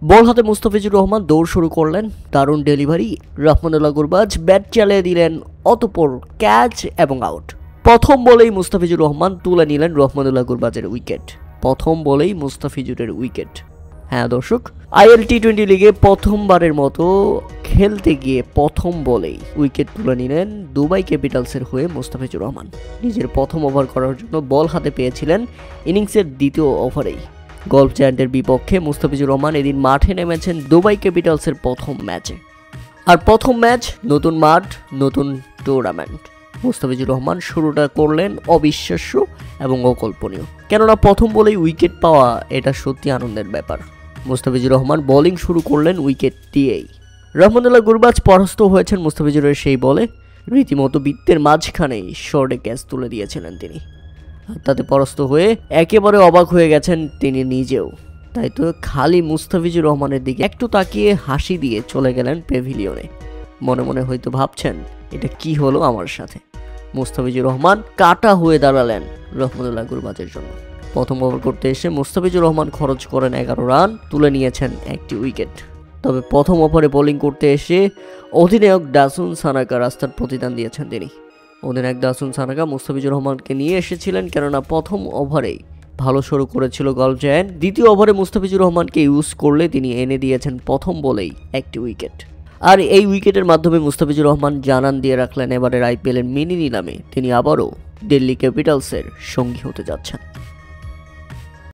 বল হাতে মুস্তাফিজুর রহমান দৌড় শুরু করলেন, দারুণ ডেলিভারি, রহমানুল্লাহ গুরবাজ ব্যাট চালিয়ে দিলেন, অতঃপর ক্যাচ এবং আউট। প্রথম বলেই মুস্তাফিজুর রহমান তুলে নিলেন রহমানুল্লাহ গুরবাজের উইকেট। প্রথম বলেই মুস্তাফিজুরের উইকেট। হ্যাঁ দর্শক, আইএল টি-20 লিগে প্রথমবারের মতো খেলতে গিয়ে প্রথম বলেই উইকেট তুলে নিলেন দুবাই ক্যাপিটালসের হয়ে মুস্তাফিজুর রহমান। নিজের প্রথম ওভার করার জন্য বল হাতে পেয়েছিলেন ইনিংসের দ্বিতীয় ওভারেই। গলফ জায়ান্টের বিপক্ষে মুস্তাফিজুর রহমান এদিন মাঠে নেমেছেন দুবাই ক্যাপিটালসের প্রথম ম্যাচে। আর প্রথম ম্যাচ, নতুন মাঠ, নতুন টুর্নামেন্ট। মুস্তাফিজুর রহমান শুরুটা করলেন অবিশ্বাস্য এবং অকল্পনীয়, কেননা প্রথম বলেই উইকেট পাওয়া এটা সত্যি আনন্দের ব্যাপার। মুস্তাফিজুর রহমান বোলিং শুরু করলেন উইকেট দিয়েই। রহমানুল্লাহ গুরবাজ পরাস্ত হয়েছেন মুস্তাফিজুরের সেই বলে। রীতিমতো বৃত্তের মাঝখানেই শর্টে ক্যাচ তুলে দিয়েছিলেন তিনি। আর তাতে পরাস্ত হয়ে একেবারে অবাক হয়ে গেছেন তিনি নিজেও। তাই তো খালি মুস্তাফিজুর রহমানের দিকে একটু তাকিয়ে হাসি দিয়ে চলে গেলেন প্যাভিলিয়নে। মনে মনে হয়তো ভাবছেন, এটা কি হলো আমার সাথে। মুস্তাফিজুর রহমান কাটা হয়ে দাঁড়ালেন রহমানুল্লাহ গুরবাজের জন্য। প্রথম ওভার করতে এসে মুস্তাফিজুর রহমান খরচ করেন 11 রান, তুলে নিয়েছেন একটি উইকেট। তবে প্রথম ওভারে বোলিং করতে এসে অধিনায়ক দাসুন সানাকা রাস্তার প্রতিদান দিয়েছেন তিনি। অধিনায়ক দাসুন সানাকা মুস্তাফিজুর রহমানকে নিয়ে এসেছিলেন, কেননা প্রথম ওভারেই ভালো শুরু করেছিল গলফ জায়ান্ট। দ্বিতীয় ওভারে মুস্তাফিজুর রহমানকে ইউজ করলে তিনি এনে দিয়েছেন প্রথম বলেই একটি উইকেট। আর এই উইকেটের মাধ্যমে মুস্তাফিজুর রহমান জানান দিয়ে রাখলেন এবারের আইপিএলের মিনি নিলামে তিনি আবারও দিল্লি ক্যাপিটালসের সঙ্গী হতে যাচ্ছেন।